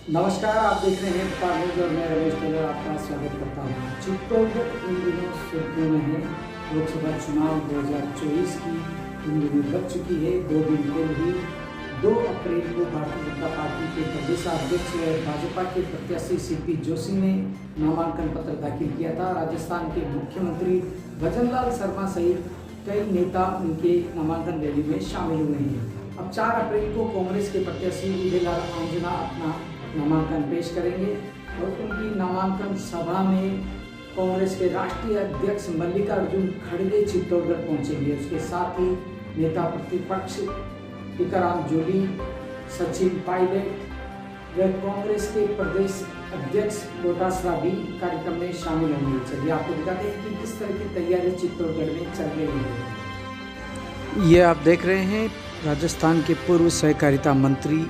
नमस्कार, आप देख रहे हैं पार न्यूज और मैं रमेश टेलर आपका स्वागत करता हूँ। चित्तौड़गढ़ इन दिनों सुर्खियों में है। लोकसभा चुनाव 2024 की इन दिनों बच चुकी है। 2 दिन पूर्व ही 2 अप्रैल को भारतीय जनता पार्टी के प्रदेशाध्यक्ष भाजपा के प्रत्याशी सीपी जोशी ने नामांकन पत्र दाखिल किया था। राजस्थान के मुख्यमंत्री भजनलाल शर्मा सहित कई नेता उनके नामांकन रैली में शामिल हुए हैं। अब 4 अप्रैल को कांग्रेस के प्रत्याशी उदयलाल आंजना अपना नामांकन पेश करेंगे और उनकी नामांकन सभा में कांग्रेस के राष्ट्रीय अध्यक्ष मल्लिकार्जुन खड़गे चित्तौड़गढ़ पहुंचेंगे। उसके साथ ही नेता प्रतिपक्ष टीकाराम जूली, सचिन पायलट व कांग्रेस के प्रदेश अध्यक्ष डोटासरा भी कार्यक्रम में शामिल होंगे। चलिए आपको दिखाते हैं कि किस तरह की तैयारी चित्तौड़गढ़ में चल रही है। ये आप देख रहे हैं राजस्थान के पूर्व सहकारिता मंत्री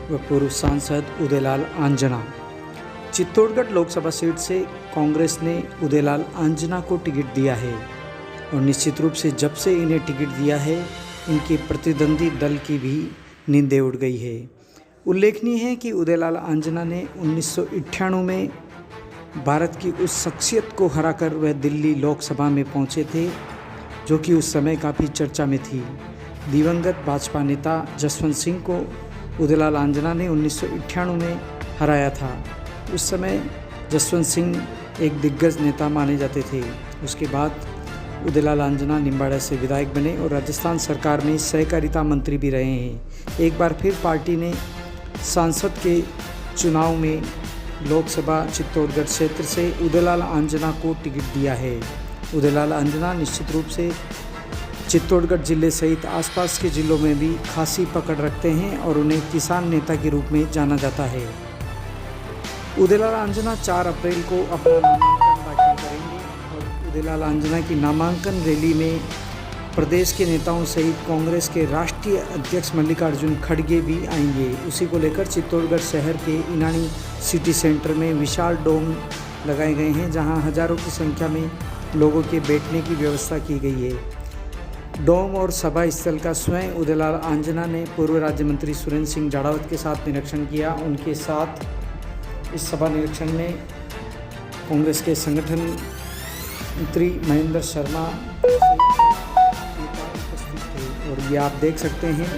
व पूर्व सांसद उदयलाल आंजना। चित्तौड़गढ़ लोकसभा सीट से कांग्रेस ने उदयलाल आंजना को टिकट दिया है और निश्चित रूप से जब से इन्हें टिकट दिया है इनके प्रतिद्वंदी दल की भी नींदें उड़ गई है। उल्लेखनीय है कि उदयलाल आंजना ने 1998 में भारत की उस शख्सियत को हराकर वह दिल्ली लोकसभा में पहुंचे थे जो कि उस समय काफ़ी चर्चा में थी। दिवंगत भाजपा नेता जसवंत सिंह को उदयलाल आंजना ने 1998 में हराया था। उस समय जसवंत सिंह एक दिग्गज नेता माने जाते थे। उसके बाद उदयलाल आंजना निम्बाड़ा से विधायक बने और राजस्थान सरकार में सहकारिता मंत्री भी रहे हैं। एक बार फिर पार्टी ने सांसद के चुनाव में लोकसभा चित्तौड़गढ़ क्षेत्र से उदयलाल आंजना को टिकट दिया है। उदयलाल आंजना निश्चित रूप से चित्तौड़गढ़ जिले सहित आसपास के जिलों में भी खासी पकड़ रखते हैं और उन्हें किसान नेता के रूप में जाना जाता है। उदयलाल आंजना 4 अप्रैल को अपना नामांकन दाखिल करेंगे और उदयलाल आंजना की नामांकन रैली में प्रदेश के नेताओं सहित कांग्रेस के राष्ट्रीय अध्यक्ष मल्लिकार्जुन खड़गे भी आएंगे। उसी को लेकर चित्तौड़गढ़ शहर के इनानी सिटी सेंटर में विशाल डोम लगाए गए हैं जहां हजारों की संख्या में लोगों के बैठने की व्यवस्था की गई है। डोम और सभा स्थल का स्वयं उदयलाल आंजना ने पूर्व राज्य मंत्री सुरेंद्र सिंह जाड़ावत के साथ निरीक्षण किया। उनके साथ इस सभा निरीक्षण में कांग्रेस के संगठन मंत्री महेंद्र शर्मा उपस्थित थे और ये आप देख सकते हैं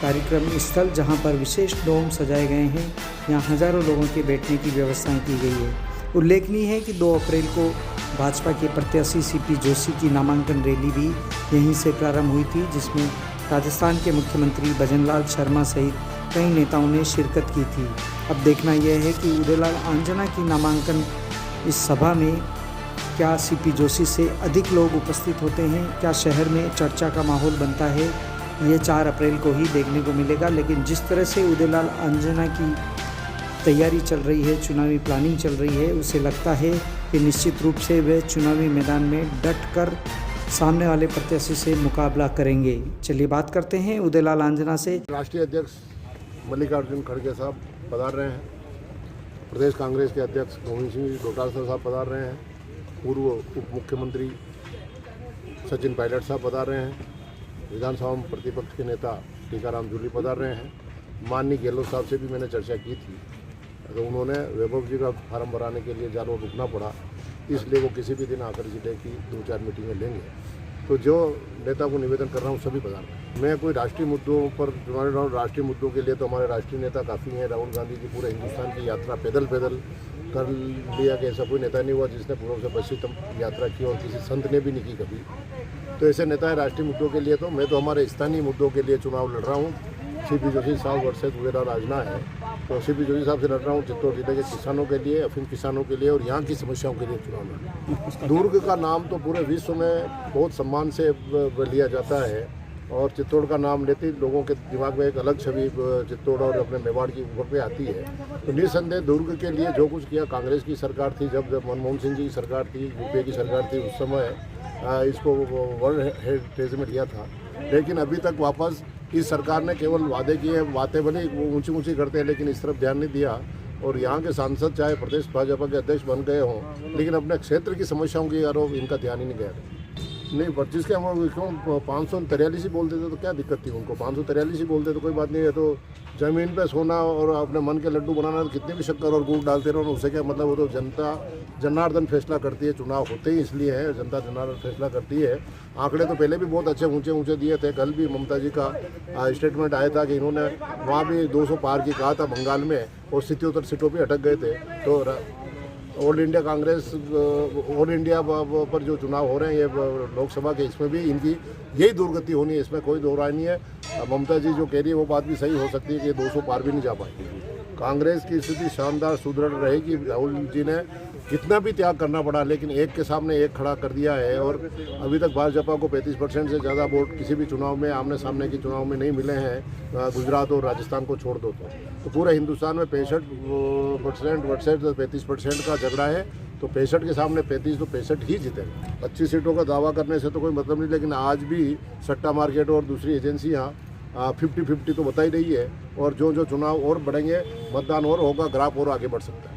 कार्यक्रम स्थल जहां पर विशेष डोम सजाए गए हैं। यहाँ हजारों लोगों के बैठने की व्यवस्था की गई है। उल्लेखनीय है कि 2 अप्रैल को भाजपा के प्रत्याशी सीपी जोशी की नामांकन रैली भी यहीं से प्रारंभ हुई थी जिसमें राजस्थान के मुख्यमंत्री भजनलाल शर्मा सहित कई नेताओं ने शिरकत की थी। अब देखना यह है कि उदयलाल आंजना की नामांकन इस सभा में क्या सीपी जोशी से अधिक लोग उपस्थित होते हैं, क्या शहर में चर्चा का माहौल बनता है, ये 4 अप्रैल को ही देखने को मिलेगा। लेकिन जिस तरह से उदयलाल आंजना की तैयारी चल रही है, चुनावी प्लानिंग चल रही है, उसे लगता है कि निश्चित रूप से वे चुनावी मैदान में डट कर सामने वाले प्रत्याशी से मुकाबला करेंगे। चलिए बात करते हैं उदयलाल आंजना से। राष्ट्रीय अध्यक्ष मल्लिकार्जुन खड़गे साहब पधार रहे हैं, प्रदेश कांग्रेस के अध्यक्ष गोविंद सिंह डोटासरा साहब पधार रहे हैं, पूर्व उप मुख्यमंत्री सचिन पायलट साहब पधार रहे हैं, विधानसभा में प्रतिपक्ष के नेता टीकाराम जूली पधार रहे हैं। माननीय गहलोत साहब से भी मैंने चर्चा की थी तो उन्होंने वैभव जी का फार्म भराने के लिए ज़्यादा रुकना पड़ा, इसलिए वो किसी भी दिन आकर जिले की 2-4 मीटिंगें लेंगे। तो जो नेता को निवेदन कर रहा हूँ सभी पधार रहे हैं। मैं कोई राष्ट्रीय मुद्दों पर चुनाव लड़ रहा हूँ। राष्ट्रीय मुद्दों के लिए तो हमारे राष्ट्रीय नेता काफ़ी हैं। राहुल गांधी जी पूरे हिंदुस्तान की यात्रा पैदल कर लिया कि ऐसा कोई नेता नहीं हुआ जिसने पूर्व से पश्चिम यात्रा की और किसी संत ने भी नहीं की कभी। तो ऐसे नेता है राष्ट्रीय मुद्दों के लिए। तो मैं तो हमारे स्थानीय मुद्दों के लिए चुनाव लड़ रहा हूँ। सीपी जोशी साहब वर्सेस उदयलाल आंजना है, तो सीपी जोशी साहब से लड़ रहा हूँ चित्तौड़ जिले के किसानों के लिए, अफीम किसानों के लिए और यहाँ की समस्याओं के लिए चुनाव लड़ रहा हूँ। दुर्ग का नाम तो पूरे विश्व में बहुत सम्मान से लिया जाता है और चित्तौड़ का नाम लेते ही लोगों के दिमाग में एक अलग छवि चित्तौड़ और अपने मेवाड़ की ऊपर पे आती है। तो निस्संदेह दुर्ग के लिए जो कुछ किया कांग्रेस की सरकार थी, जब मनमोहन सिंह जी की सरकार थी, यूपीए की सरकार थी, उस समय इसको वर्ल्ड हेरिटेज में लिया था। लेकिन अभी तक वापस इस सरकार ने केवल वादे किए, बातें भले ऊंची ऊंची करते हैं लेकिन इस तरफ ध्यान नहीं दिया। और यहाँ के सांसद चाहे प्रदेश भाजपा के अध्यक्ष बन गए हों लेकिन अपने क्षेत्र की समस्याओं की यारों इनका ध्यान ही नहीं गया। नहीं 25 के हम क्यों 543 ही बोल देते तो क्या दिक्कत थी उनको, 543 ही बोलते तो कोई बात नहीं है। तो ज़मीन पे सोना और अपने मन के लड्डू बनाना, तो कितने भी शक्कर और गुड़ डालते रहो उससे क्या मतलब, वो तो जनता जनार्दन फैसला करती है। चुनाव होते ही इसलिए है, जनता जनार्दन फैसला करती है। आंकड़े तो पहले भी बहुत अच्छे ऊंचे दिए थे। कल भी ममता जी का स्टेटमेंट आया था कि इन्होंने वहाँ भी 200 पार की कहा था बंगाल में, और 77 सीटों पर अटक गए थे। तो all India Congress, all India पर जो चुनाव हो रहे हैं ये लोकसभा के, इसमें भी इनकी यही दुर्गति होनी है, इसमें कोई दो राय नहीं है। ममता जी जो कह रही है वो बात भी सही हो सकती है कि 200 पार भी नहीं जा पाएंगे। कांग्रेस की स्थिति शानदार सुदृढ़ रहेगी। राहुल जी ने कितना भी त्याग करना पड़ा, लेकिन एक के सामने एक खड़ा कर दिया है। और अभी तक भाजपा को 35% से ज़्यादा वोट किसी भी चुनाव में, आमने सामने के चुनाव में नहीं मिले हैं, गुजरात और राजस्थान को छोड़ दो तो पूरे हिंदुस्तान में 65% वर्सेस 35% का झगड़ा है। तो 65 के सामने 35 तो 65 ही जीते। 25 सीटों का दावा करने से तो कोई मतलब नहीं, लेकिन आज भी सट्टा मार्केट और दूसरी एजेंसियाँ 50-50 तो बता ही रही है। और जो चुनाव और बढ़ेंगे, मतदान और होगा, ग्राफ और आगे बढ़ सकता है।